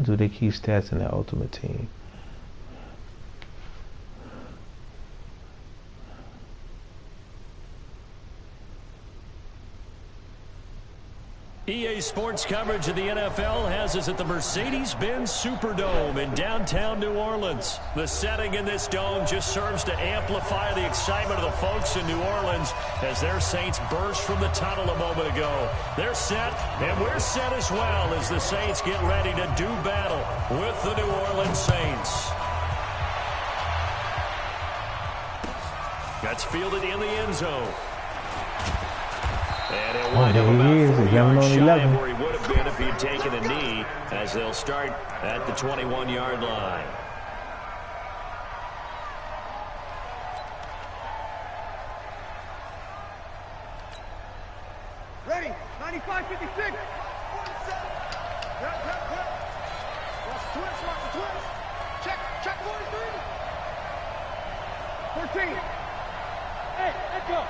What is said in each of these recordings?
do they keep stats in that Ultimate Team? EA Sports coverage of the NFL has us at the Mercedes-Benz Superdome in downtown New Orleans. The setting in this dome just serves to amplify the excitement of the folks in New Orleans as their Saints burst from the tunnel a moment ago. They're set, and we're set as well as the Saints get ready to do battle with the New Orleans Saints. That's fielded in the end zone. And he'll wind up about 4 yards shy of where he would have been if he had taken a knee, as they'll start at the 21-yard line. Ready, 95-56. Watch the twist, watch the twist. Check 43. 14. Hey, let's go.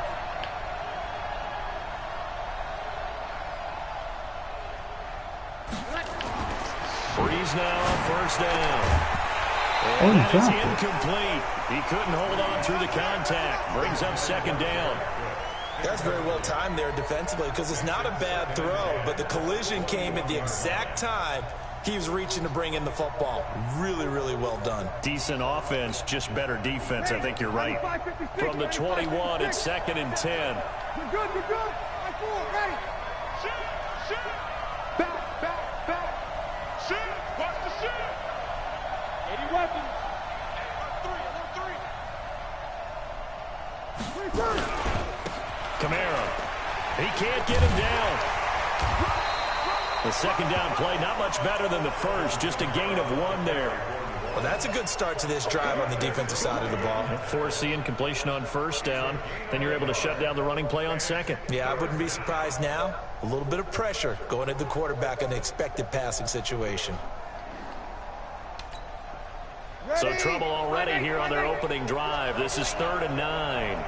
Breeze now on first down. And that is incomplete. He couldn't hold on through the contact. Brings up second down. That's very well timed there defensively because it's not a bad throw, but the collision came at the exact time he was reaching to bring in the football. Really, really well done. Decent offense, just better defense. I think you're right. From the 21, it's 2nd and 10. You're good, you're good. 5-4, ready. Shoot. Back. Shoot. Watch the shoot. 80 weapons. 1-3. Kamara. He can't get him down. The second down play, not much better than the first. Just a gain of 1 there. Well, that's a good start to this drive on the defensive side of the ball. Force the incompletion on first down. Then you're able to shut down the running play on second. Yeah, I wouldn't be surprised now. A little bit of pressure going at the quarterback in the expected passing situation. So trouble already here on their opening drive. This is 3rd and 9.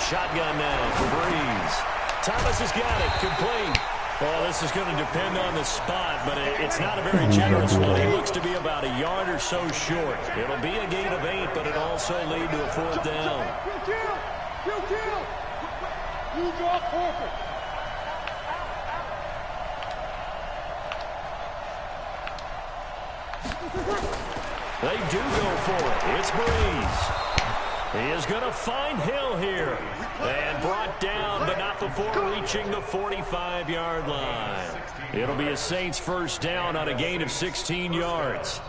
Shotgun now for Breeze. Thomas has got it. Complete. Well, this is going to depend on the spot, but it's not a very generous one. He looks to be about a yard or so short. It'll be a gain of 8, but it'll also lead to a 4th down. Kill. You draw forfeit. They do go for it. It's Breeze. He is going to find Hill here. And brought down, but not before reaching the 45-yard line. It'll be a Saints first down on a gain of 16 yards.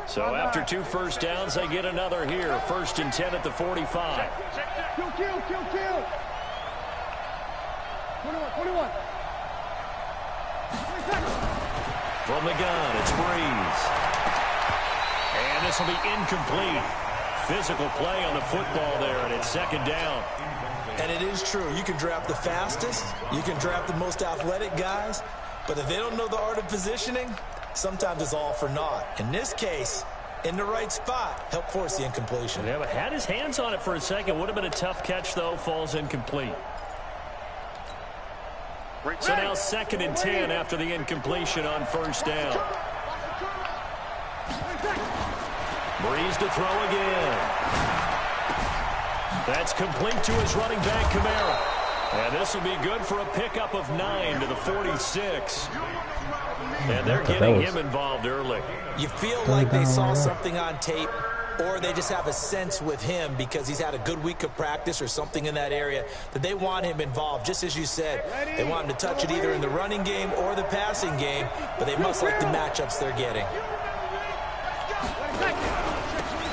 So after 2 first downs, they get another here. 1st and 10 at the 45. Kill. 21. From the gun, it's Breeze. And this will be incomplete. Physical play on the football there, and it's 2nd down. And it is true. You can draft the fastest. You can draft the most athletic guys. But if they don't know the art of positioning, sometimes it's all for naught. In this case, in the right spot, help force the incompletion. Yeah, but had his hands on it for a second. Would have been a tough catch, though. Falls incomplete. So now 2nd and 10 after the incompletion on first down. Breeze to throw again. That's complete to his running back, Kamara. And this will be good for a pickup of 9 to the 46. And they're getting him involved early. You feel like they saw something on tape, or they just have a sense with him because he's had a good week of practice or something in that area that they want him involved. Just as you said, they want him to touch it either in the running game or the passing game, but they must like the matchups they're getting.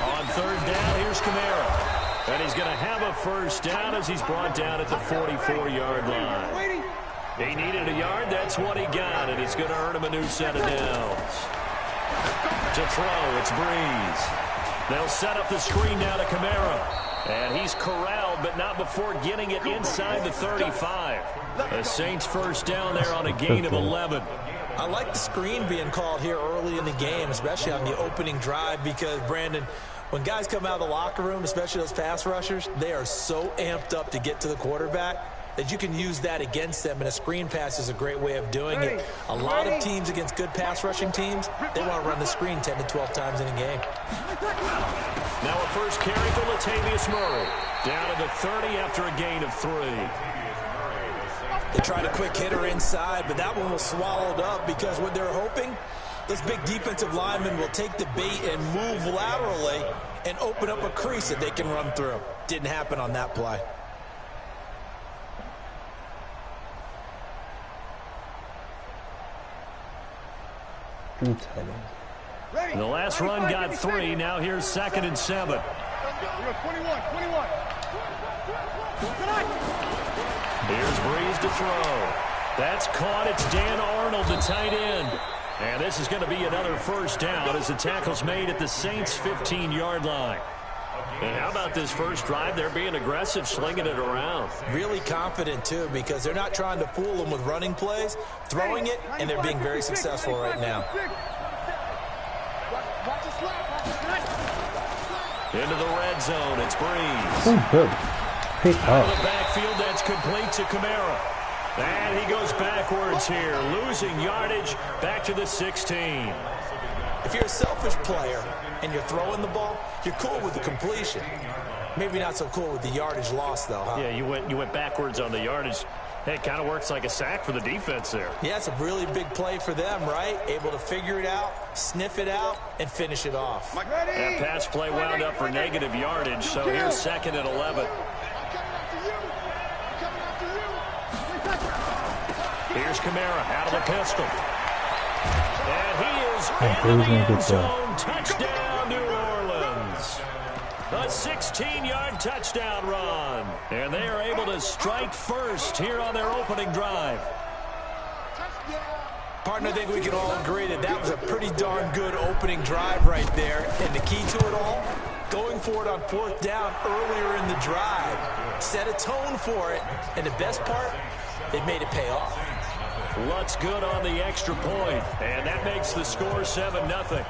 On 3rd down, here's Kamara. And he's going to have a first down as he's brought down at the 44-yard line. He needed a yard. That's what he got, and he's going to earn him a new set of downs. To throw, it's Breeze. They'll set up the screen now to Kamara. And he's corralled, but not before getting it inside the 35. The Saints first down there on a gain of 11. I like the screen being called here early in the game, especially on the opening drive, because, Brandon, When guys come out of the locker room, especially those pass rushers, they are so amped up to get to the quarterback that you can use that against them, and a screen pass is a great way of doing it. A lot of teams against good pass rushing teams, they want to run the screen 10 to 12 times in a game. Now a first carry for Latavius Murray. Down to the 30 after a gain of 3. They tried a quick hitter inside, but that one was swallowed up because what they're hoping, this big defensive lineman will take the bait and move laterally and open up a crease that they can run through. Didn't happen on that play. The last run got 3. Now here's 2nd and 7. Here's Breeze to throw. That's caught. It's Dan Arnold, the tight end. And this is going to be another first down as the tackle's made at the Saints' 15-yard line. And how about this first drive? They're being aggressive, slinging it around. Really confident, too, because they're not trying to fool them with running plays, throwing it, and they're being very successful right now. Into the red zone, it's Breeze. Oh, good. Pick Out of up. the backfield, that's complete to Kamara. And he goes backwards here, losing yardage back to the 16. If you're a selfish player and you're throwing the ball, you're cool with the completion. Maybe not so cool with the yardage loss, though, huh? Yeah, you went backwards on the yardage. Hey, it kind of works like a sack for the defense there. Yeah, it's a really big play for them, right? Able to figure it out, sniff it out, and finish it off. That pass play wound up for negative yardage, so here's 2nd and 11. Here's Kamara out of the pistol. And he is in the end zone. Touchdown, New Orleans. A 16-yard touchdown run. And they are able to strike first here on their opening drive. Partner, I think we can all agree that that was a pretty darn good opening drive right there. And the key to it all, going for it on 4th down earlier in the drive. Set a tone for it. And the best part, they made it pay off. Luck's good on the extra point, and that makes the score 7-0.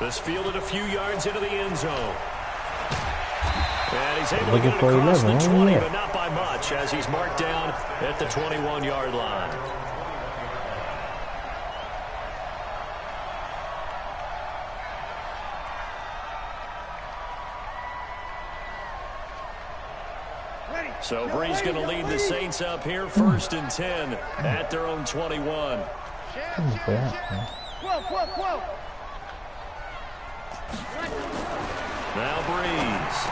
This fielded a few yards into the end zone. And he's able to get it across the 20, but not by much, as he's marked down at the 21-yard line. So Breeze going to lead the Saints up here, 1st and 10 at their own 21. Now Breeze.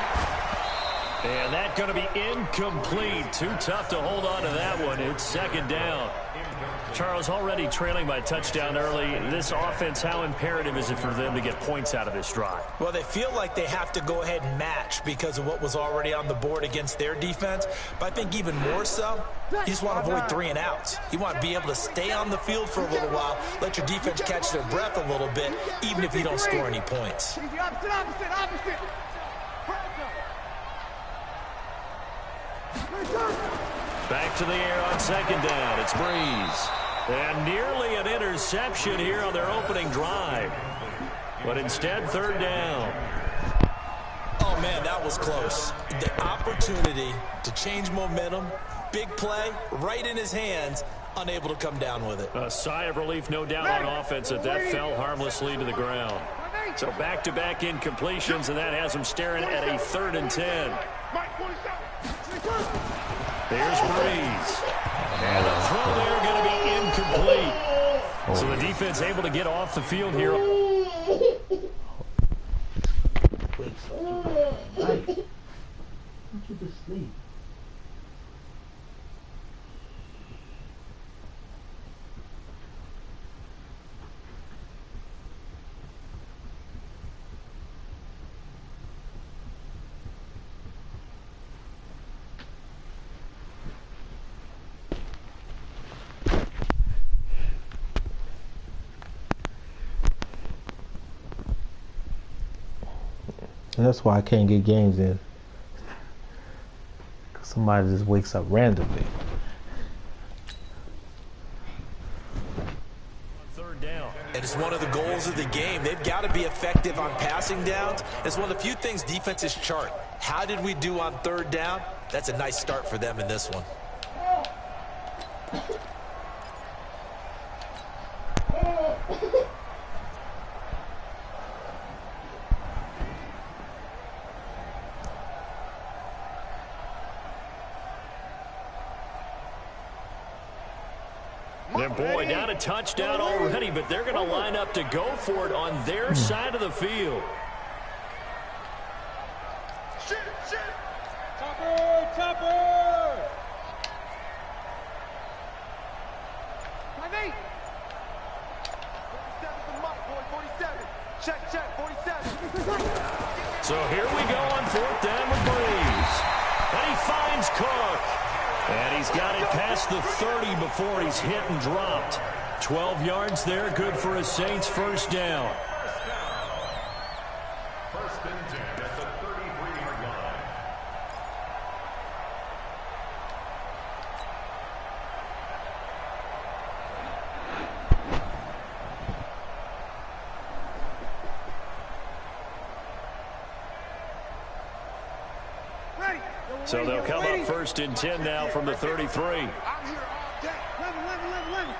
And that's going to be incomplete. Too tough to hold on to that one. It's 2nd down. Charles, already trailing by a touchdown early. This offense, how imperative is it for them to get points out of this drive? Well, they feel like they have to go ahead and match because of what was already on the board against their defense. But I think even more so, you just want to avoid 3 and outs. You want to be able to stay on the field for a little while, let your defense catch their breath a little bit, even if you don't score any points. Back to the air on 2nd down. It's Breeze. And nearly an interception here on their opening drive. But instead, 3rd down. Oh, man, that was close. The opportunity to change momentum, big play, right in his hands, unable to come down with it. A sigh of relief, no doubt, on offense that fell harmlessly to the ground. So back-to-back incompletions, and that has them staring at a 3rd and 10. There's Breeze. And the throw there going to be incomplete. So the defense able to get off the field here. And that's why I can't get games in. Cause somebody just wakes up randomly. 3rd down. And it's one of the goals of the game. They've got to be effective on passing downs. It's one of the few things defenses chart. How did we do on third down? That's a nice start for them in this one. And boy, down a touchdown already, but they're going to line up to go for it on their side of the field. Topper! My mate! 47. Check, 47. So here we go on fourth down with Breeze. And he finds Cook. And he's got it past the 30 before he's hit and dropped. 12 yards there, good for a Saints first down. First and 10 at the 33-yard line. So they'll come up first and 10 now from the 33. I'm here all day. 11.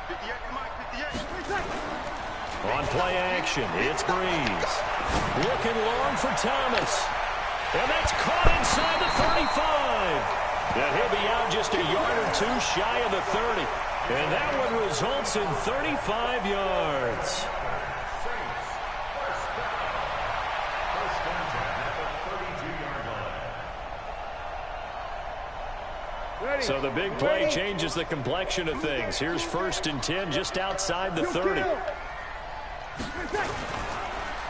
58. On play action, it's Breeze. Looking long for Thomas. And that's caught inside the 35. And he'll be out just a yard or two shy of the 30. And that one results in 35 yards. So the big play changes the complexion of things. Here's first and 10 just outside the 30.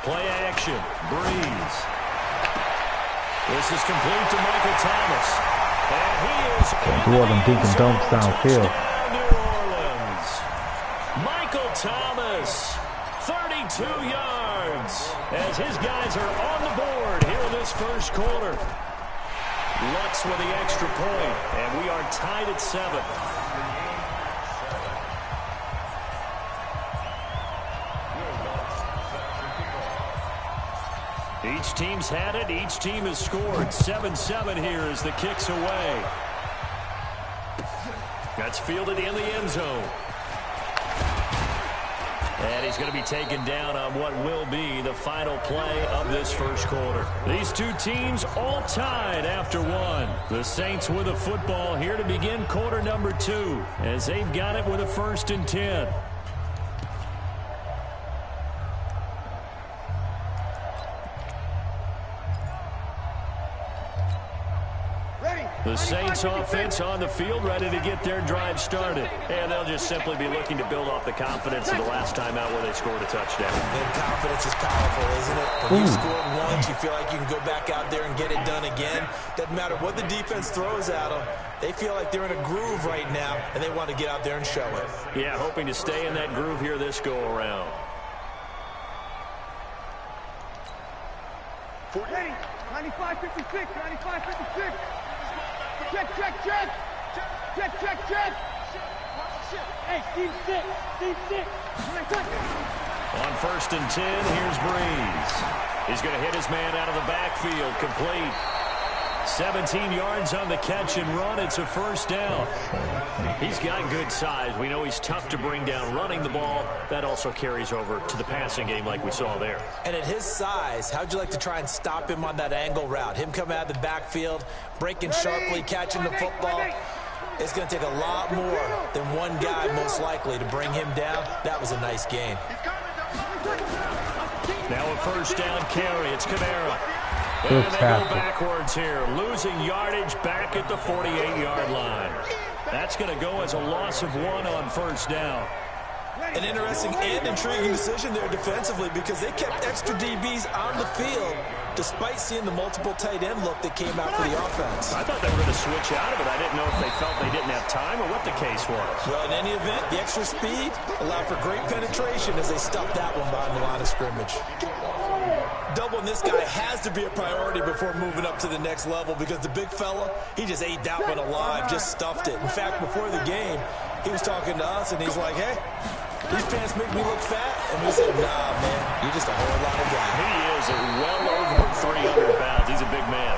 Play action. Breeze. This is complete to Michael Thomas. And he is Do all them deep and dunks downfield. New Orleans. Michael Thomas, 32 yards. As his guys are on the board here in this first quarter. Lutz with the extra point, and we are tied at 7. Each team's had it. Each team has scored. 7-7 here as the kick's away. That's fielded in the end zone. And he's going to be taken down on what will be the final play of this first quarter. These two teams all tied after one. The Saints with a football here to begin quarter number 2 as they've got it with a first and 10. The Saints offense on the field ready to get their drive started. And they'll just simply be looking to build off the confidence of the last time out where they scored a touchdown. And confidence is powerful, isn't it? When you scored once, you feel like you can go back out there and get it done again. Doesn't matter what the defense throws at them. They feel like they're in a groove right now, and they want to get out there and show it. Yeah, hoping to stay in that groove here this go-around. 40. 95-56. 95-56. Check. Hey, Steve 6. On first and 10, here's Breeze. He's going to hit his man out of the backfield, complete. 17 yards on the catch and run. It's a first down. He's got good size. We know he's tough to bring down running the ball. That also carries over to the passing game like we saw there. And at his size, how'd you like to try and stop him on that angle route? Him coming out of the backfield, breaking sharply, catching the football. It's going to take a lot more than one guy, most likely, to bring him down. That was a nice game. Now a first down carry. It's Kamara. And they go backwards here, losing yardage back at the 48-yard line. That's going to go as a loss of 1 on first down. An interesting and intriguing decision there defensively because they kept extra DBs on the field despite seeing the multiple tight end look that came out for the offense. I thought they were going to switch out of it. I didn't know if they felt they didn't have time or what the case was. Well, in any event, the extra speed allowed for great penetration as they stuffed that one behind the line of scrimmage. Doubling this guy has to be a priority before moving up to the next level because the big fella, he just ate that one alive, just stuffed it. In fact, before the game, he was talking to us, and he's like, hey, These fans make me look fat. And we said, nah, man, you're just a whole lot of guy. He is well over 300 pounds. He's a big man.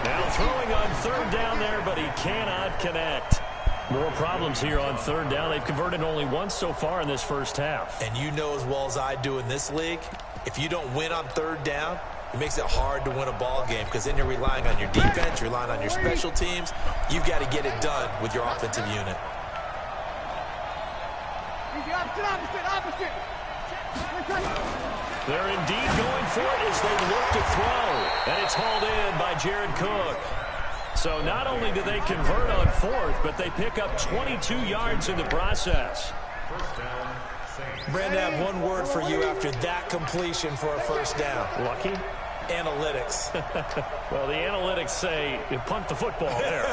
Now throwing on third down there, but he cannot connect. More problems here on third down. They've converted only once so far in this first half. And you know as well as I do in this league, if you don't win on third down, it makes it hard to win a ball game because then you're relying on your defense, you're relying on your special teams. You've got to get it done with your offensive unit. They're indeed going for it as they look to throw. And it's hauled in by Jared Cook. So not only do they convert on fourth, but they pick up 22 yards in the process. Brandon, I have one word for you after that completion for a first down. Lucky? Analytics. Well, the analytics say you punt the football there.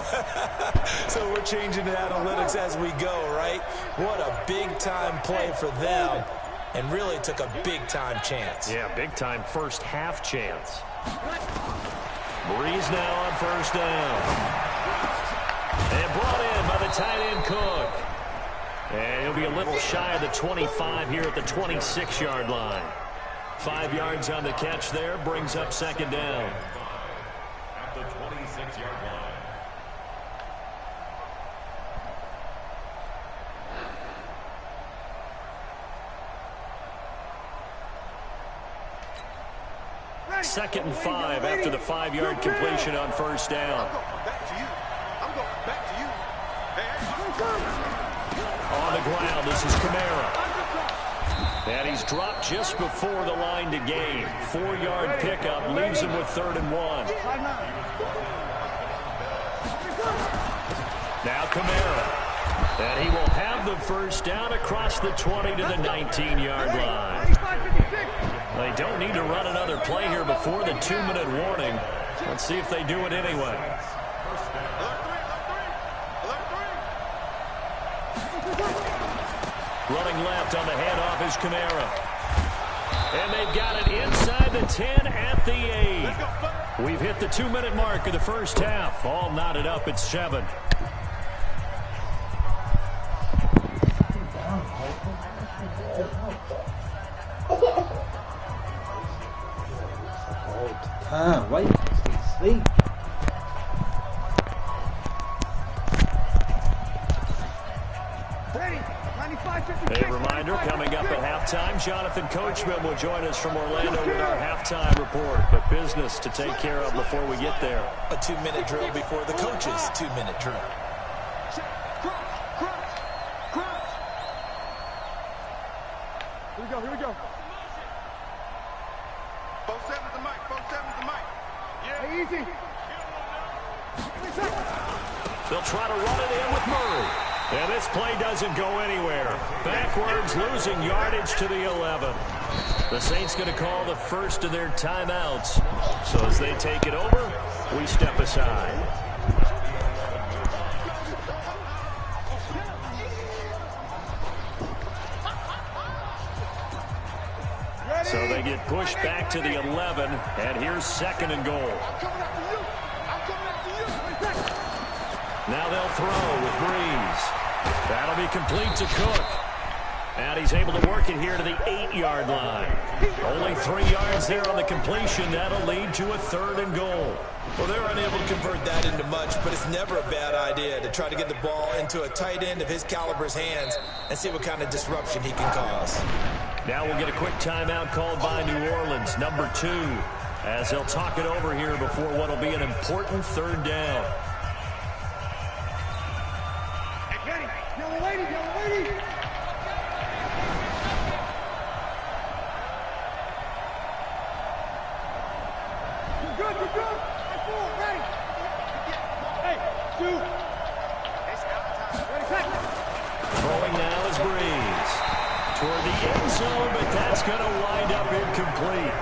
So we're changing the analytics as we go, right? What a big-time play for them, and really took a big-time chance. Yeah, big-time first half chance. Breeze now on first down. And brought in by the tight end Cook. And he'll be a little shy of the 25 here at the 26-yard line. 5 yards on the catch there, brings up second down. At the 26-yard line. Second and 5 after the 5-yard completion on first down. I'm going back to you. On the ground, this is Kamara. And he's dropped just before the line to gain. 4-yard pickup leaves him with 3rd and 1. Now Kamara. And he will have the first down across the 20 to the 19-yard line. They don't need to run another play here before the 2-minute warning. Let's see if they do it anyway. Running left on the handoff is Kamara. And they've got it inside the 10 at the 8. We've hit the 2-minute mark of the first half. All knotted up at 7. Wait, sleep. A reminder, coming up at halftime, Jonathan Coachman will join us from Orlando with our halftime report. But business to take care of before we get there. A 2-minute drill before the coach's 2-minute drill. Here we go. 4-7's the mic. 4-7's the mic. Yeah. Hey, easy. They'll try to run it in with Murray. And this play doesn't go anywhere. Backwards, losing yardage to the 11. The Saints going to call the first of their timeouts. So as they take it over, we step aside. So they get pushed back to the 11, and here's 2nd and goal. Now they'll throw with Breeze. That'll be complete to Cook. And he's able to work it here to the 8-yard line. Only 3 yards there on the completion. That'll lead to a 3rd and goal. Well, they're unable to convert that into much, but it's never a bad idea to try to get the ball into a tight end of his caliber's hands and see what kind of disruption he can cause. Now we'll get a quick timeout called by New Orleans, number 2, as they'll talk it over here before what will be an important 3rd down. Yellow lady. You're good. That's full, ready. Hey, 2. Ready, set. Throwing now is Breeze. Toward the end zone, but that's going to wind up incomplete.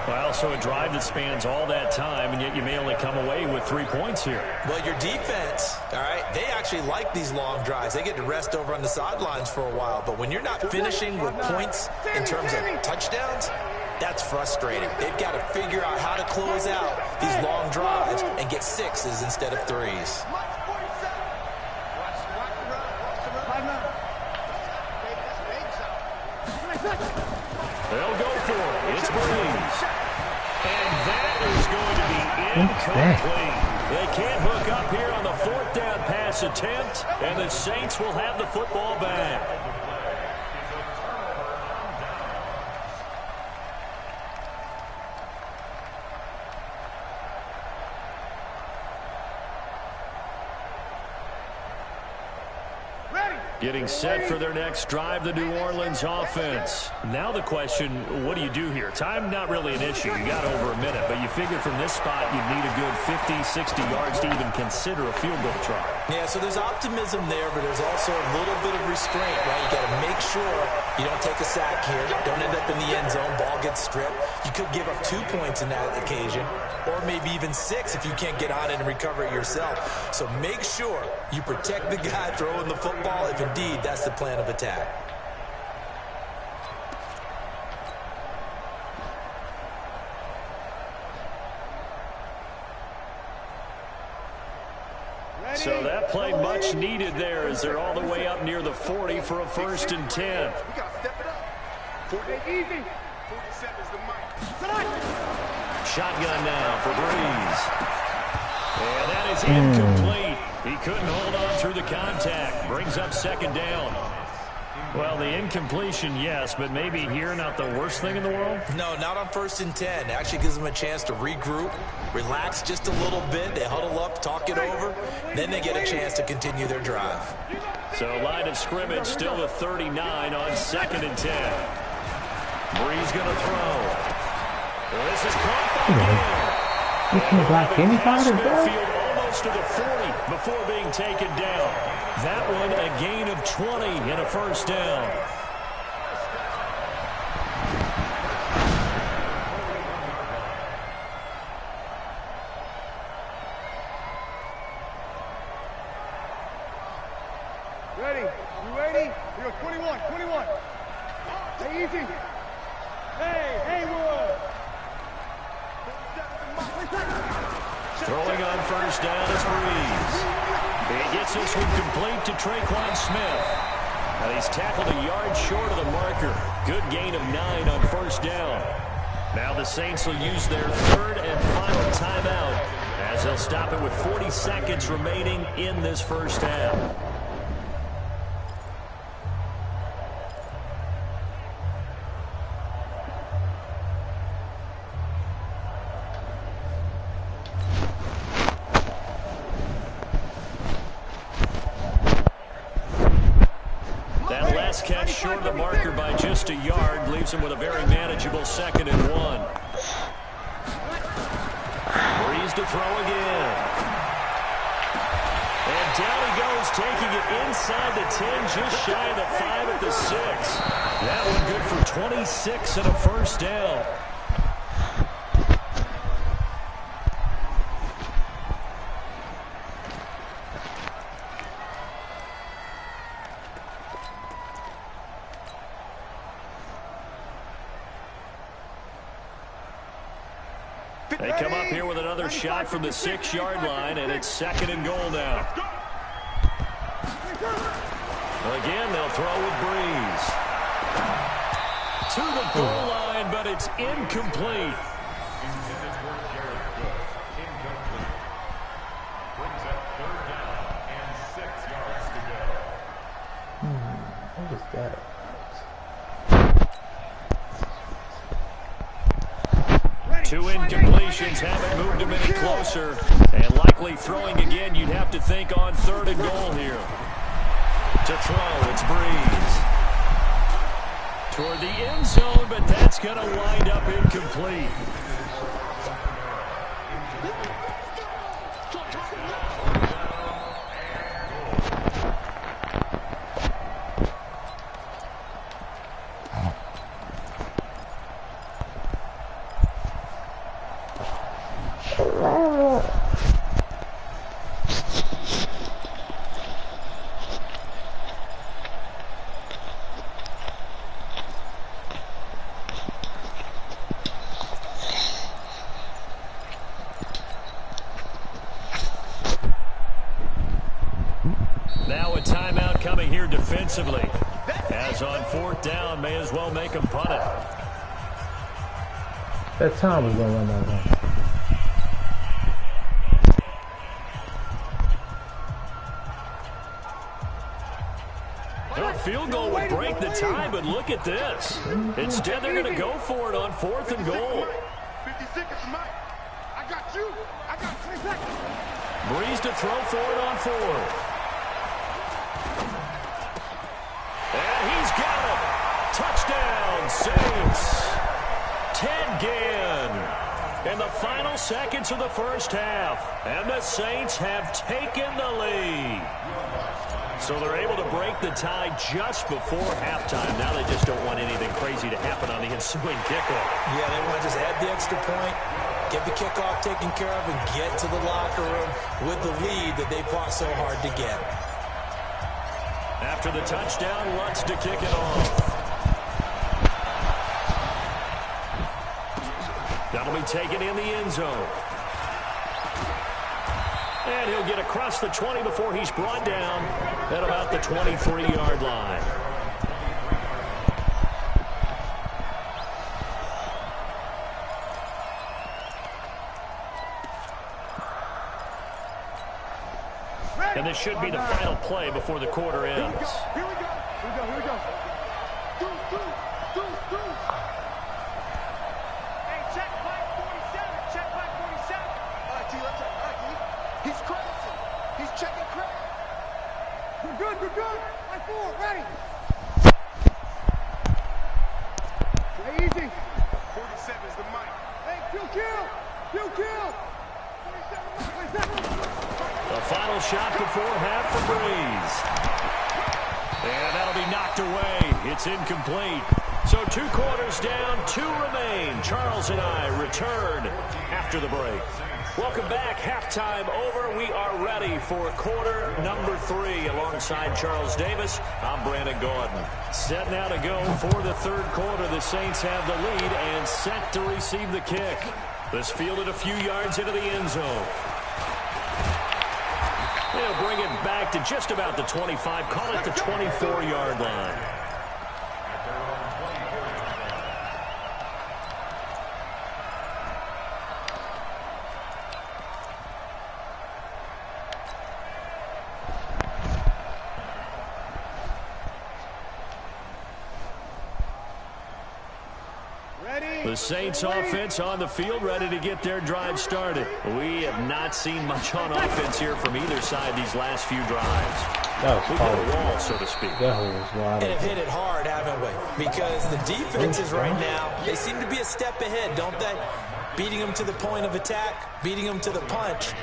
Well, so a drive that spans all that time, and yet you may only come away with 3 points here. Well, your defense, all right, they actually like these long drives. They get to rest over on the sidelines for a while. But when you're not finishing with points in terms of touchdowns, that's frustrating. They've got to figure out how to close out these long drives and get 6s instead of 3s. They'll go for it. It's Breeze. And that is going to be incomplete. They can't hook up here on the 4th down pass attempt, and the Saints will have the football back. Getting set for their next drive, the New Orleans offense. Now the question, what do you do here? Time not really an issue. You got over a minute, but you figure from this spot you need a good 50, 60 yards to even consider a field goal try. Yeah, so there's optimism there, but there's also a little bit of restraint, right? You got to make sure you don't take a sack here. Don't end up in the end zone. Ball gets stripped. You could give up 2 points in that occasion, or maybe even 6 if you can't get on it and recover it yourself. So make sure you protect the guy throwing the football if indeed that's the plan of attack. So that play much needed there as they're all the way up near the 40 for a 1st and 10. We got to step it up. 48 easy. 47's the mic. Shotgun now for Breeze. And that is incomplete. He couldn't hold on through the contact. Brings up 2nd down. Well, the incompletion, yes, but maybe here not the worst thing in the world? No, not on 1st and 10. Actually gives them a chance to regroup, relax just a little bit. They huddle up, talk it over. Then they get a chance to continue their drive. So line of scrimmage still the 39 on 2nd and 10. Breeze going to throw. Well, this is caught by Gill. You can't block anybody, bro. Field almost to the 40 before being taken down. That one a gain of 20 and a 1st down. Ready? You ready? Here, 21, 21. Hey, easy. Hey, Haywood. Throwing on 1st down is Breeze. He gets this one complete to Traquan Smith. And he's tackled a yard short of the marker. Good gain of 9 on 1st down. Now the Saints will use their 3rd and final timeout as they'll stop it with 40 seconds remaining in this 1st half. Catch short of the marker by just a yard leaves him with a very manageable 2nd and 1. Breeze to throw again. And down he goes, taking it inside the 10, just shy of the 5 at the 6. That one good for 26 and a 1st down. They come up here with another shot from the 6-yard line, and it's 2nd and goal now. Again, they'll throw with Breeze. To the goal line, but it's incomplete. Brings up 3rd down and 6 yards to go. What was that? Two incompletions haven't moved him any closer. And likely throwing again, you'd have to think on 3rd and goal here. To throw, it's Breeze. Toward the end zone, but that's going to wind up incomplete. Now a timeout coming here defensively. As on 4th down, may as well make him punt it. That time was gonna run that long. A field goal would break the tie, but look at this. Instead, they're going to go for it on 4th and goal. 50 seconds, Mike. I got you. I got 20 seconds. Breeze to throw for it on 4th. And he's got it. Touchdown, Saints. Ted Ginn in the final seconds of the first half. And the Saints have taken the lead. So they're able to break the tie just before halftime. Now they just don't want anything crazy to happen on the ensuing kickoff. Yeah, they want to just add the extra point, get the kickoff taken care of, and get to the locker room with the lead that they fought so hard to get. After the touchdown, Lutz to kick it off. That'll be taken in the end zone. And he'll get across the 20 before he's brought down at about the 23-yard line. And this should be the final play before the quarter ends. Here we go. Here we go. Hey, check flag 47. Check flag 47. All right, T, let's check. All right, T. He's crazy. He's checking crazy. We're good. Line 4, ready. Play easy. 47 is the mic. Hey, kill. 27. The final shot before half for Breeze. And that'll be knocked away. It's incomplete. So 2 quarters down, 2 remain. Charles and I return after the break. Welcome back. Halftime over. We are ready for quarter number 3 alongside Charles Davis. I'm Brandon Gordon. Set now to go for the 3rd quarter. The Saints have the lead and set to receive the kick. This fielded a few yards into the end zone. They'll bring it back to just about the 25. Call it the 24-yard line. The Saints offense on the field, ready to get their drive started. We have not seen much on offense here from either side these last few drives. That was we hit a wall, so to speak. That was wild. And have hit it hard, haven't we? Because the defenses right now, they seem to be a step ahead, don't they? Beating them to the point of attack, beating them to the punch.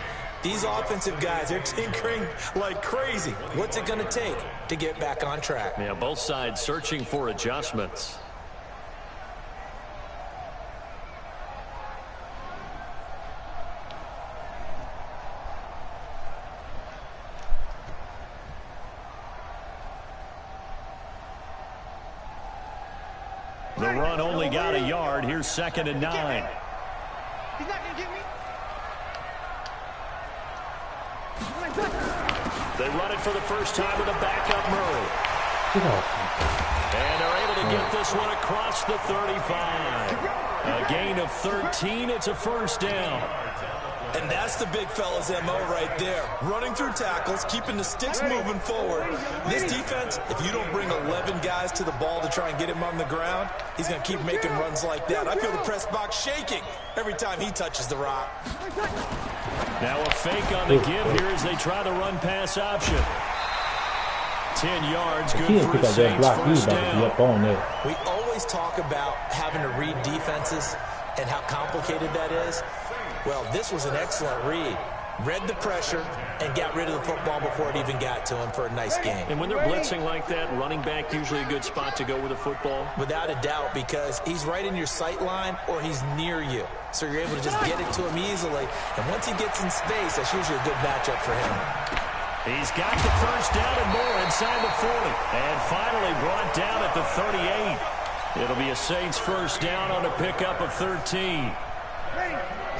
These offensive guys, they're tinkering like crazy. What's it going to take to get back on track? Yeah, both sides searching for adjustments. The run only got a yard. Here's 2nd and 9. He's not going to get me. They run it for the first time with a backup Murray. And they're able to get this one across the 35. A gain of 13. It's a first down. And that's the big fella's MO right there. Running through tackles, keeping the sticks moving forward. This defense, if you don't bring 11 guys to the ball to try and get him on the ground, he's going to keep making runs like that. I feel the press box shaking every time he touches the rock. Now a fake on the give here as they try the run pass option. 10 yards, good for the Saints, first down. We always talk about having to read defenses and how complicated that is. Well, this was an excellent read. Read the pressure and got rid of the football before it even got to him for a nice game. And when they're blitzing like that, running back usually a good spot to go with the football? Without a doubt, because he's right in your sight line or he's near you. So you're able to just get it to him easily. And once he gets in space, that's usually a good matchup for him. He's got the first down and more inside the 40. And finally brought down at the 38. It'll be a Saints first down on a pickup of 13.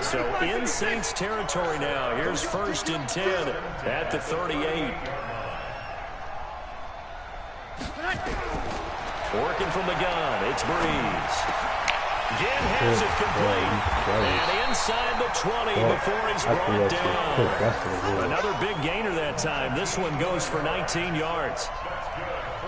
So in Saints territory now. Here's 1st and 10 at the 38. Working from the gun, it's Breeze. Again has it complete. And inside the 20 before he's brought down. Another big gainer that time. This one goes for 19 yards.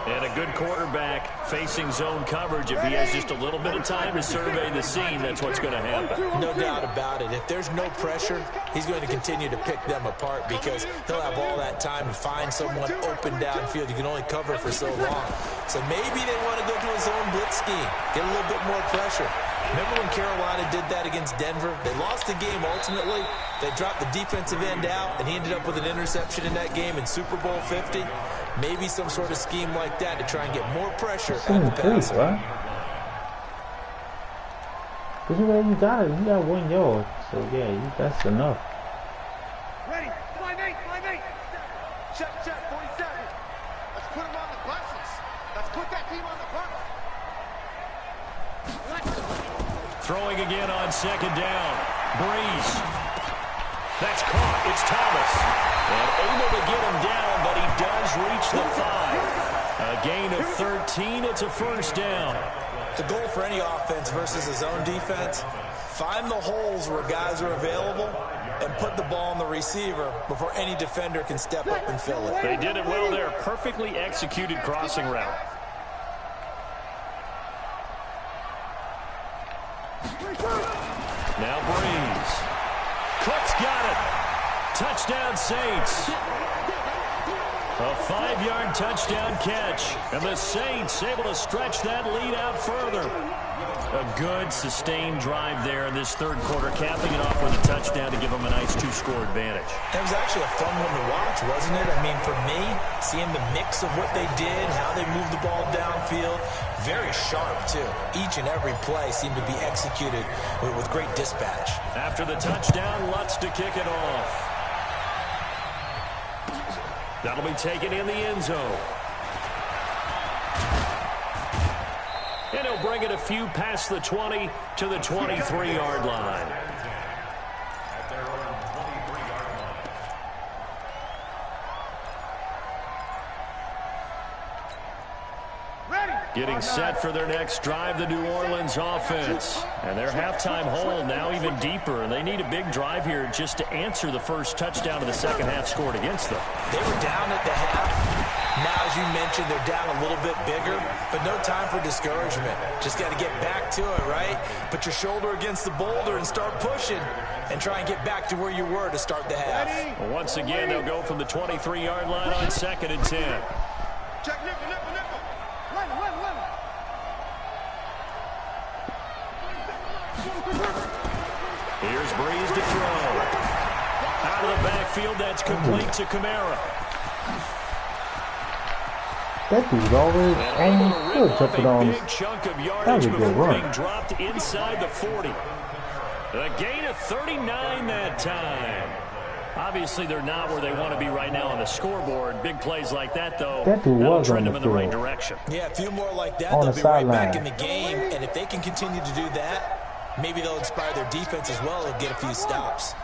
And a good quarterback facing zone coverage. If he has just a little bit of time to survey the scene, that's what's going to happen. No doubt about it. If there's no pressure, he's going to continue to pick them apart because he'll have all that time to find someone open downfield. You can only cover for so long. So maybe they want to go to a zone blitz scheme, get a little bit more pressure. Remember when Carolina did that against Denver? They lost the game ultimately. They dropped the defensive end out, and he ended up with an interception in that game in Super Bowl 50. Maybe some sort of scheme like that to try and get more pressure at the passer. Right? Because you got it. You got 1 yard. So, yeah, that's enough. Ready. 5-8. Check, 47. Let's put him on the buses. Let's put that team on the bus. Throwing again on second down. Breeze. That's caught. It's Thomas. And able to get him down, but he does reach the 5. A gain of 13. It's a first down. The goal for any offense versus a zone defense, find the holes where guys are available and put the ball on the receiver before any defender can step up and fill it. They did it well there. Perfectly executed crossing route. Now Breeze. Cook's got it. Touchdown Saints. A 5-yard touchdown catch. And the Saints able to stretch that lead out further. A good sustained drive there in this third quarter, capping it off with a touchdown to give them a nice 2-score advantage. That was actually a fun one to watch, wasn't it? I mean, for me, seeing the mix of what they did, how they moved the ball downfield, very sharp, too. Each and every play seemed to be executed with great dispatch. After the touchdown, Lutz to kick it off. That'll be taken in the end zone. And he'll bring it a few past the 20 to the 23-yard line. Getting set for their next drive, the New Orleans offense. And their halftime hole now even deeper. And they need a big drive here just to answer the first touchdown of the second half scored against them. They were down at the half. Now, as you mentioned, they're down a little bit bigger, but no time for discouragement. Just got to get back to it, right? Put your shoulder against the boulder and start pushing and try and get back to where you were to start the half. Well, once again, they'll go from the 23-yard line on 2nd and 10. Check, nickel. Here's Breeze to throw. Out of the backfield, that's complete to Kamara. That dude's always on good jumping on. Big chunk of yardage before being dropped inside the 40. A gain of 39 that time. Obviously, they're not where they want to be right now on the scoreboard. Big plays like that, though, that'll trend them in the right direction. Yeah, a few more like that, they'll be right back in the game. And if they can continue to do that, maybe they'll inspire their defense as well and get a few stops.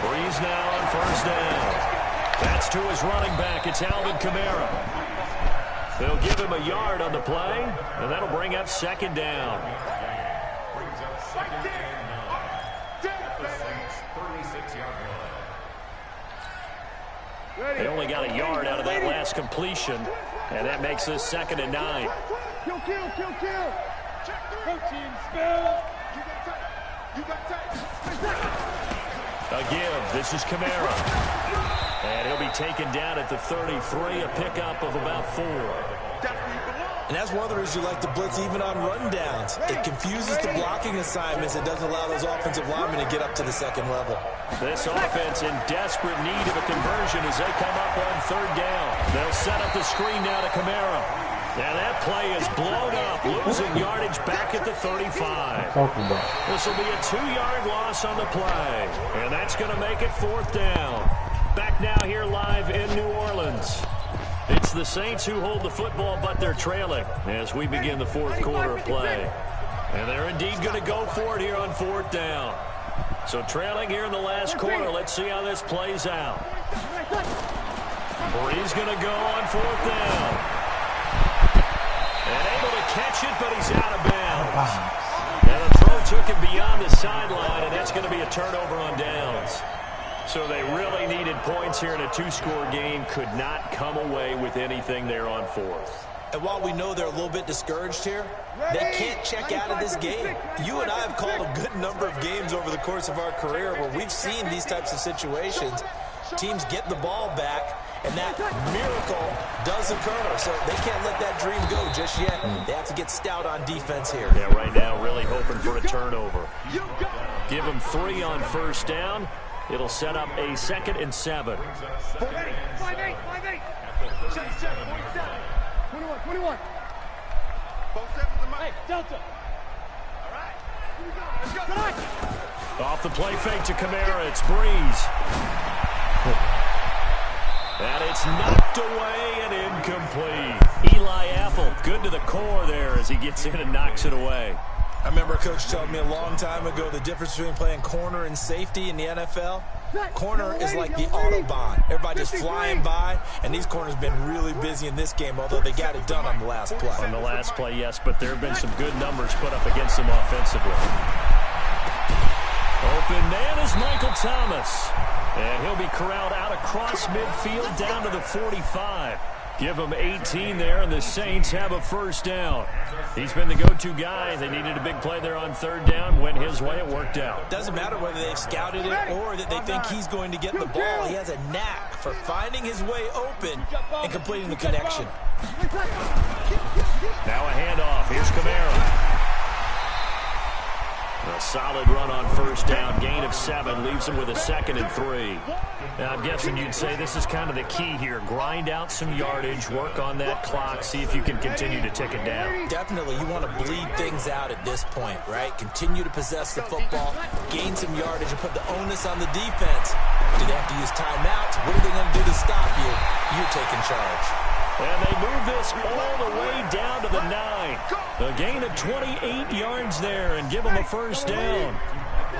Breeze now on first down. That's to his running back. It's Alvin Kamara. They'll give him a yard on the play, and that'll bring up second down. Brings up second and 9. The Saints 36-yard line. They only got a yard out of that last completion, and that makes this 2nd and 9. Kill. Protein spill. You got tight. A give. This is Kamara. And he'll be taken down at the 33, a pickup of about 4. And that's one of the reasons you like to blitz even on rundowns. It confuses the blocking assignments. It doesn't allow those offensive linemen to get up to the second level. This offense in desperate need of a conversion as they come up on 3rd down. They'll set up the screen now to Kamara. Now that play is blown up, losing yardage back at the 35. This will be a 2-yard loss on the play. And that's going to make it 4th down. Back now here live in New Orleans. It's the Saints who hold the football, but they're trailing as we begin the 4th quarter of play. And they're indeed going to go for it here on 4th down. So trailing here in the last quarter. Let's see how this plays out. Brees going to go on 4th down. And able to catch it, but he's out of bounds. And the throw took him beyond the sideline, and that's going to be a turnover on downs. So they really needed points here in a 2-score game. Could not come away with anything there on 4th. And while we know they're a little bit discouraged here, they can't check out of this game. You and I have called a good number of games over the course of our career where we've seen these types of situations. Teams get the ball back, and that miracle does occur. So they can't let that dream go just yet. They have to get stout on defense here. Yeah, right now really hoping for a turnover. Give them 3 on 1st down. It'll set up a 2nd and 7. 5-8. 7, 47. 21. Both sevens in my hey, Delta. All right. Here we go. Let's go. Tonight. Off the play fake to Kamara. It's Brees. And it's knocked away and incomplete. Eli Apple, good to the core there as he gets in and knocks it away. I remember a coach telling me a long time ago the difference between playing corner and safety in the NFL. Corner is like the Autobahn. Everybody just flying by, and these corners have been really busy in this game, although they got it done on the last play. On the last play, yes, but there have been some good numbers put up against them offensively. Open man is Michael Thomas. And he'll be corralled out across midfield down to the 45. Give them 18 there, and the Saints have a 1st down. He's been the go-to guy. They needed a big play there on 3rd down. Went his way. It worked out. Doesn't matter whether they've scouted it or that they think he's going to get the ball. He has a knack for finding his way open and completing the connection. Now a handoff. Here's Kamara. A solid run on 1st down. Gain of 7. Leaves him with a 2nd and 3. Now, I'm guessing you'd say this is kind of the key here. Grind out some yardage. Work on that clock. See if you can continue to tick it down. Definitely. You want to bleed things out at this point, right? Continue to possess the football. Gain some yardage and put the onus on the defense. Do they have to use timeouts? What are they going to do to stop you? You're taking charge. And they move this all the way down to the 9. A gain of 28 yards there and give them a 1st down.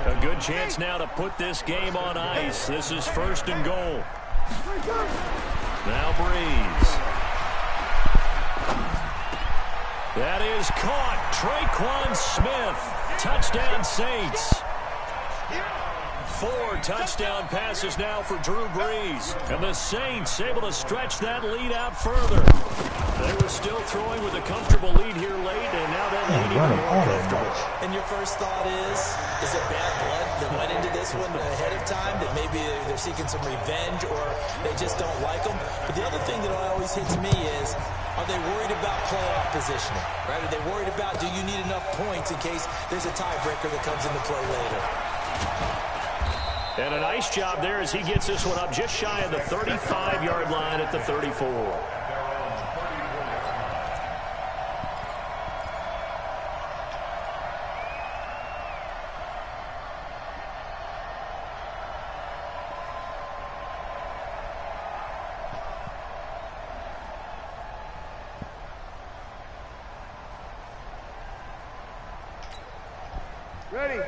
A good chance now to put this game on ice. This is 1st and goal. Now Brees. That is caught. Traquan Smith. Touchdown Saints. 4 touchdown passes now for Drew Brees. And the Saints able to stretch that lead out further. They were still throwing with a comfortable lead here late, and now that lead even more comfortable. And your first thought is it bad blood that went into this one ahead of time, that maybe they're seeking some revenge or they just don't like them? But the other thing that always hits me is, are they worried about playoff positioning? Right? Are they worried about, do you need enough points in case there's a tiebreaker that comes into play later? And a nice job there as he gets this one up just shy of the 35-yard line at the 34.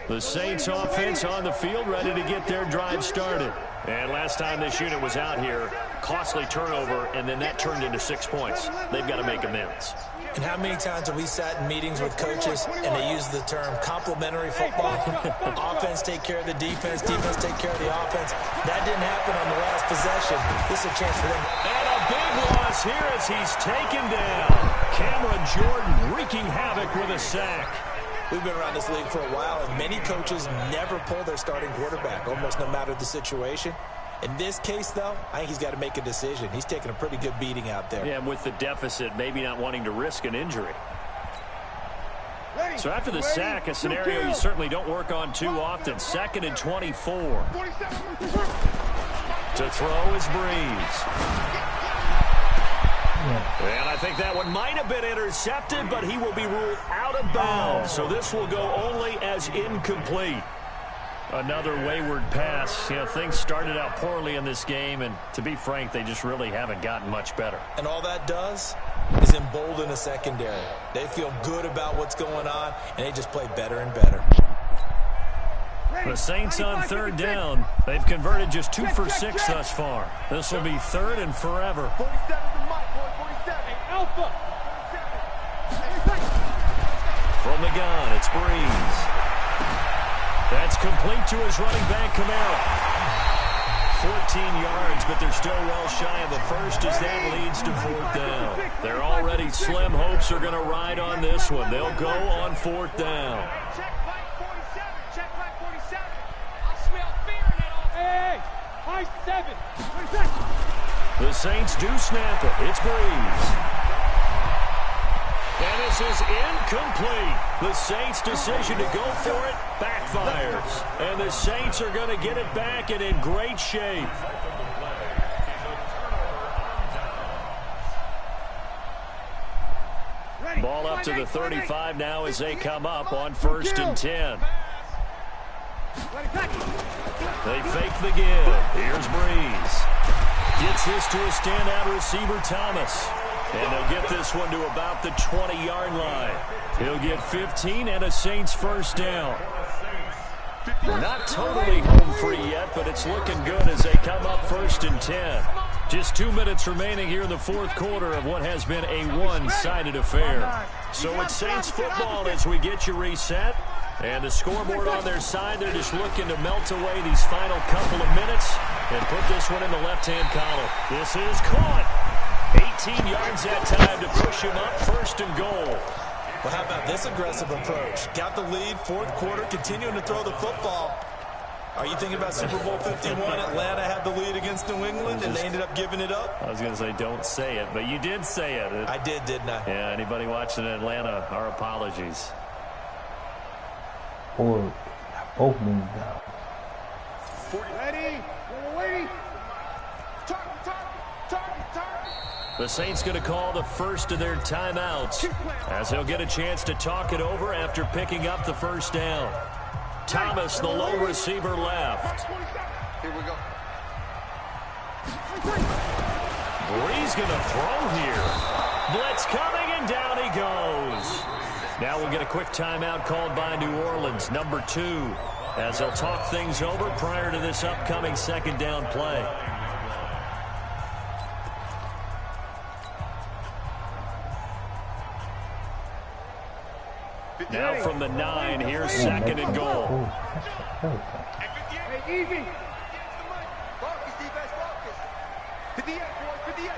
The Saints offense on the field, ready to get their drive started. And last time this unit was out here, costly turnover, and then that turned into 6 points. They've got to make amends. And how many times have we sat in meetings with coaches and they use the term complementary football? Offense take care of the defense, defense take care of the offense. That didn't happen on the last possession. This is a chance for them. And a big loss here as he's taken down. Cameron Jordan wreaking havoc with a sack. We've been around this league for a while, and many coaches never pull their starting quarterback, almost no matter the situation. In this case, though, I think he's got to make a decision. He's taking a pretty good beating out there. Yeah, and with the deficit, maybe not wanting to risk an injury. So after the sack, a scenario you certainly don't work on too often. 2nd and 24. To throw is Brees. And I think that one might have been intercepted, but he will be ruled out of bounds. So this will go only as incomplete. Another wayward pass. You know, things started out poorly in this game, and to be frank, they just really haven't gotten much better. And all that does is embolden the secondary. They feel good about what's going on, and they just play better and better. The Saints on third down. They've converted just 2 for 6 thus far. This will be third and forever. 47 to Mike, boy, 47. Hey, Alpha. 47. From the gun, it's Breeze. That's complete to his running back, Kamara. 14 yards, but they're still well shy of the first as that leads to fourth down. They're already slim hopes are going to ride on this one. They'll go on fourth down. Check back 47. Check back 47. I smell fear in that offense. Hey, high 7. The Saints do snap it. It's Breeze. And this is incomplete. The Saints' decision to go for it backfires. And the Saints are going to get it back and in great shape. Ball up to the 35 now as they come up on 1st and 10. They fake the give. Here's Breeze. Gets this to a standout receiver, Thomas. And they'll get this one to about the 20-yard line. He'll get 15 and a Saints first down. Not totally home free yet, but it's looking good as they come up 1st and 10. Just 2 minutes remaining here in the fourth quarter of what has been a one-sided affair. So it's Saints football as we get you reset. And the scoreboard on their side, they're just looking to melt away these final couple of minutes and put this one in the left-hand column. This is caught. 18 yards that time to push him up 1st and goal. Well, how about this aggressive approach? Got the lead, fourth quarter, continuing to throw the football. Are you thinking about Super Bowl 51? Atlanta had the lead against New England, and they ended up giving it up? I was going to say don't say it, but you did say it. I did, didn't I? Yeah, anybody watching Atlanta, our apologies. Or both knees down. Ready? We're waiting. Turn. The Saints going to call the first of their timeouts as they'll get a chance to talk it over after picking up the first down. Thomas, the low receiver left. Here we go. Breeze going to throw here. Blitz coming, and down he goes. Now we'll get a quick timeout called by New Orleans, number 2, as they'll talk things over prior to this upcoming second down play. Now from the 9, here's 2nd and goal. Hey, easy. Focus, defense, focus. 58, boy, 58.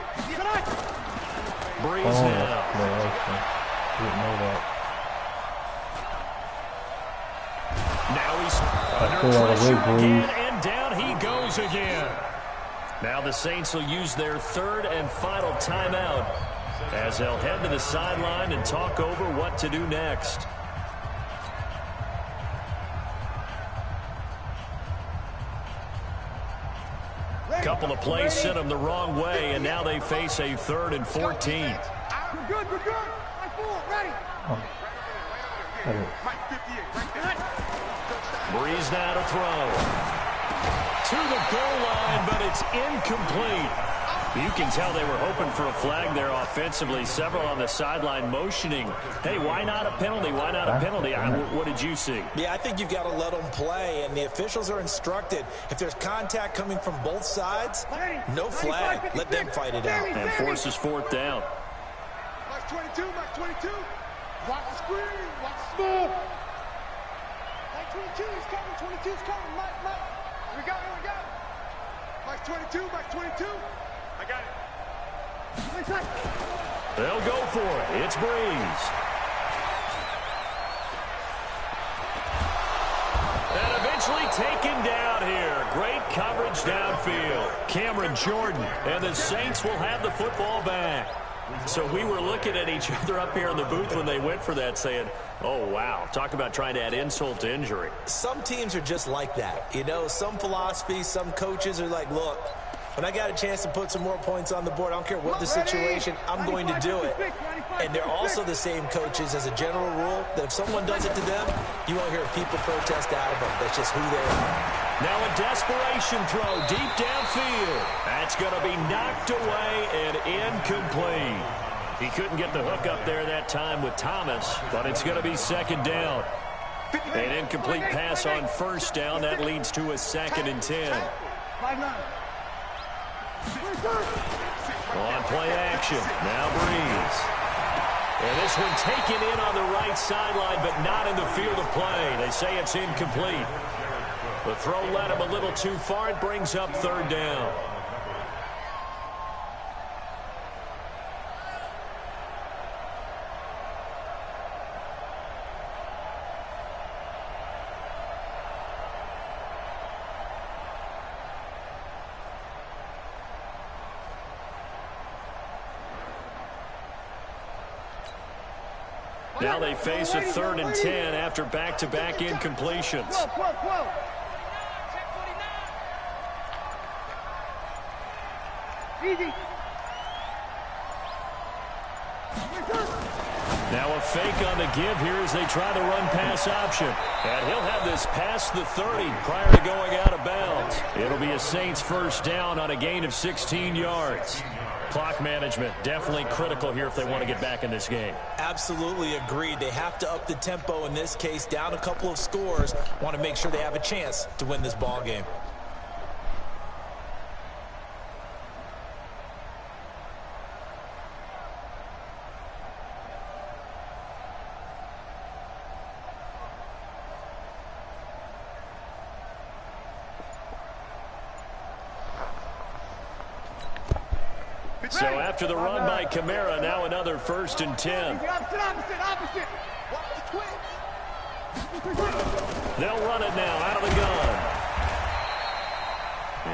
Breeze now. Didn't know that. Now he's under pressure again, and down he goes again. Now the Saints will use their 3rd and final timeout as they'll head to the sideline and talk over what to do next. Couple of plays sent them the wrong way, and now they face a 3rd and 14. We're good. I full, ready. Breeze now to throw. To the goal line, but it's incomplete. You can tell they were hoping for a flag there offensively. Several on the sideline motioning. Hey, why not a penalty? Why not a penalty? What did you see? Yeah, I think you've got to let them play, and the officials are instructed. If there's contact coming from both sides, no flag. Let them fight it out. And forces 4th down. Mark 22, Mark 22. Watch the screen, watch the smoke. Mark 22, he's coming, 22's coming. Mike. Here we go. Mark 22, Mark 22. I got it. They'll go for it. It's Breeze. And eventually taken down here. Great coverage downfield. Cameron Jordan. And the Saints will have the football back. So we were looking at each other up here in the booth when they went for that saying, oh, wow, talk about trying to add insult to injury. Some teams are just like that. You know, some philosophies, some coaches are like, look, when I got a chance to put some more points on the board, I don't care what the situation, I'm going to do it. And they're also the same coaches as a general rule that if someone does it to them, you won't hear people protest out of them. That's just who they are. Now a desperation throw deep downfield. That's going to be knocked away and incomplete. He couldn't get the hook up there that time with Thomas, but it's going to be 2nd down. An incomplete pass on first down. That leads to a 2nd and 10. On play action. Now Breeze. And this one taken in on the right sideline, but not in the field of play. They say it's incomplete. The throw led him a little too far. It brings up 3rd down. Now they face a 3rd and 10 after back-to-back incompletions. Easy. Now a fake on the give here as they try the run-pass option. And he'll have this past the 30 prior to going out of bounds. It'll be a Saints 1st down on a gain of 16 yards. Clock management definitely critical here if they want to get back in this game. Absolutely agreed. They have to up the tempo in this case, down a couple of scores. Want to make sure they have a chance to win this ball game. So after the run by Kamara, now another 1st and 10. Opposite. They'll run it now out of the gun.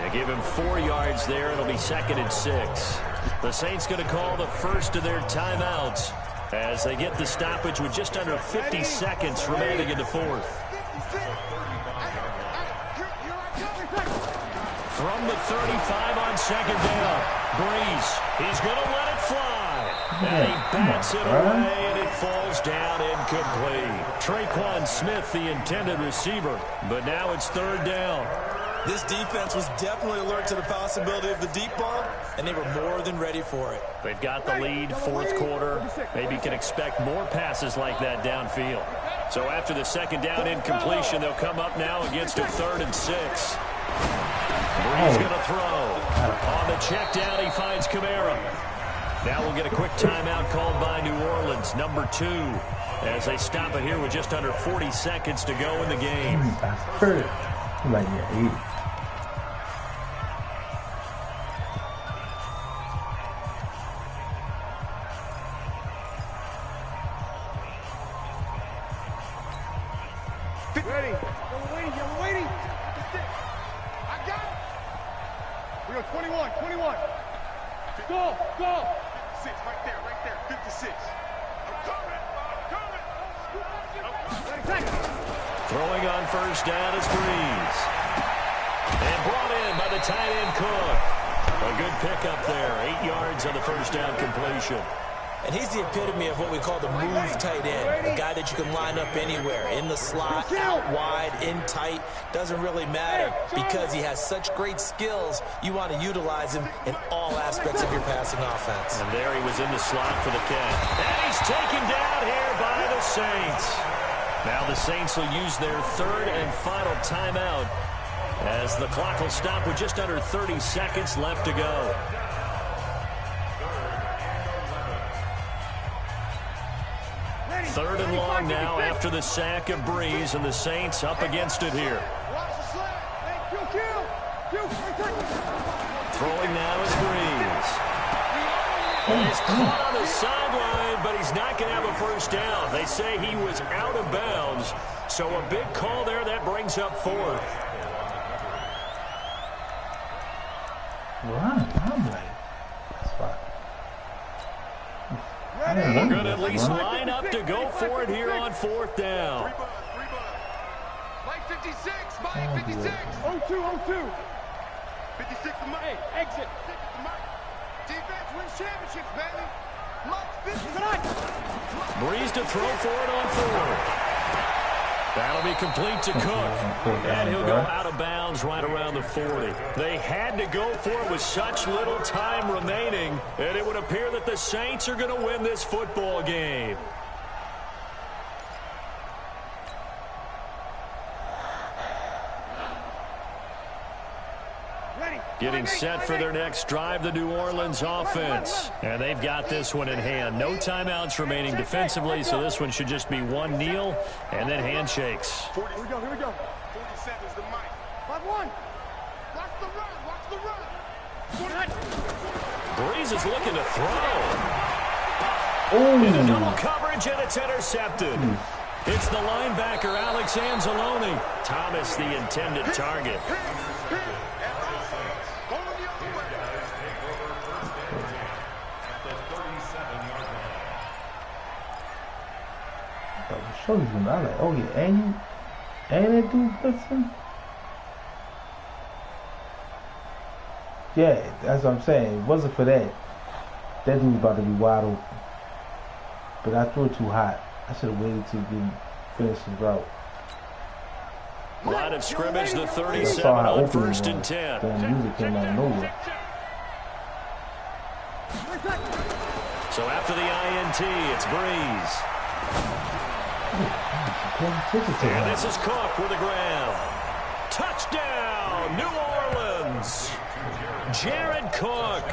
They give him 4 yards there. It'll be 2nd and 6. The Saints going to call the first of their timeouts as they get the stoppage with just under 50 seconds remaining in the 4th. From the 35 on 2nd down. Breeze, he's going to let it fly. And he bats it away, and it falls down incomplete. Traquan Smith, the intended receiver, but now it's 3rd down. This defense was definitely alert to the possibility of the deep ball, and they were more than ready for it. They've got the lead, 4th quarter. Maybe can expect more passes like that downfield. So after the 2nd down incompletion, they'll come up now against a 3rd and 6. Breeze going to throw. On the check down, he finds Kamara. Now we'll get a quick timeout called by New Orleans, number 2, as they stop it here with just under 40 seconds to go in the game. Ready. You're waiting. I got it. We go 21. Go. 56, right there. 56. I'm coming. Throwing on 1st down is Breeze. And brought in by the tight end Cook. A good pickup there. 8 yards on the 1st down completion. And he's the epitome of what we call the move tight end. A guy that you can line up anywhere. In the slot, out wide, in tight. Doesn't really matter because he has such great skills. You want to utilize him in all aspects of your passing offense. And there he was in the slot for the catch. And he's taken down here by the Saints. Now the Saints will use their 3rd and final timeout as the clock will stop with just under 30 seconds left to go. Third and long now after the sack of Breeze, and the Saints up against it here. Throwing now is Breeze. He's caught on the sideline, but he's not going to have a 1st down. They say he was out of bounds, so a big call there that brings up 4th. We're going to at least line up to go for it here on 4th down. Mike 56, Mike 56. 02. 56 to Mike. Exit. Defense wins championships, baby. Mike 56. Breeze to throw for it on 4th. That'll be complete to Cook. And he'll go out of bounds right around the 40. They had to go for it with such little time remaining, and it would appear that the Saints are going to win this football game. Getting set for their next drive, the New Orleans offense. And they've got this one in hand. No timeouts remaining defensively, so this one should just be one kneel and then handshakes. Here we go. 47 is the mic. 5-1. Watch the run. Breeze is looking to throw. Oh. Into double coverage, and it's intercepted. It's the linebacker, Alex Anzalone. Thomas, the intended target. Show you, I like, oh yeah, and that dude blitzing. Yeah, that's what I'm saying. It wasn't for that. That dude's about to be wide open. But I threw it too hot. I should have waited to finish his route. Line of scrimmage, the 37 on 1st and 10. Damn, music came out of nowhere. So after the INT, it's Breeze. And this is Cook with the grab. Touchdown, New Orleans. Jared Cook,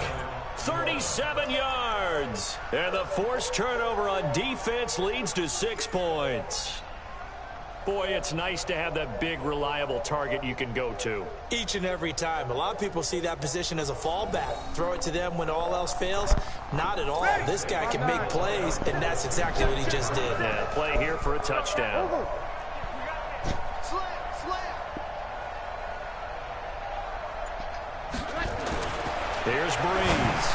37 yards. And the forced turnover on defense leads to 6 points. Boy, it's nice to have that big, reliable target you can go to. Each and every time. A lot of people see that position as a fallback. Throw it to them when all else fails. Not at all. This guy can make plays, and that's exactly what he just did. Yeah, play here for a touchdown. Here's Breeze.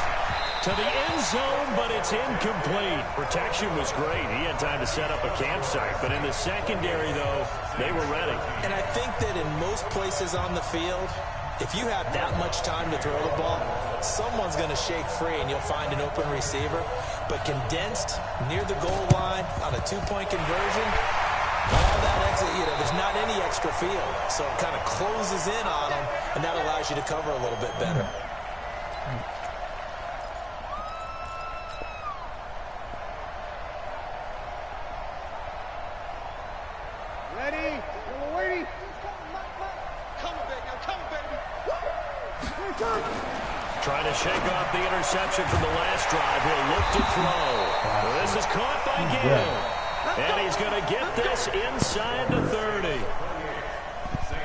To the end zone, but it's incomplete. Protection was great. He had time to set up a campsite. But in the secondary, though, they were ready. And I think that in most places on the field, if you have that much time to throw the ball, someone's going to shake free and you'll find an open receiver. But condensed near the goal line on a 2-point conversion, all that exit, there's not any extra field. So it kind of closes in on them, and that allows you to cover a little bit better. Trying to shake off the interception from the last drive. He'll look to throw. Well, this is caught by Gill. And he's going to get this inside the 30.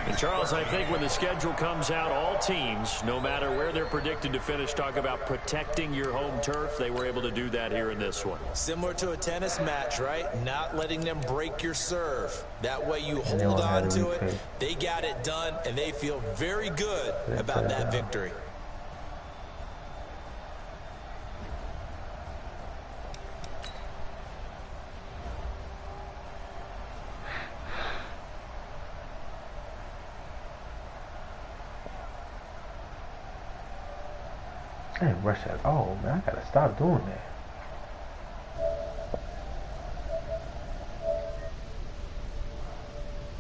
And Charles, I think when the schedule comes out, all teams, no matter where they're predicted to finish, talk about protecting your home turf. They were able to do that here in this one. Similar to a tennis match, right? Not letting them break your serve. That way you hold on to it. They got it done, and they feel very good about that victory. I didn't rush at all, man. I gotta stop doing that.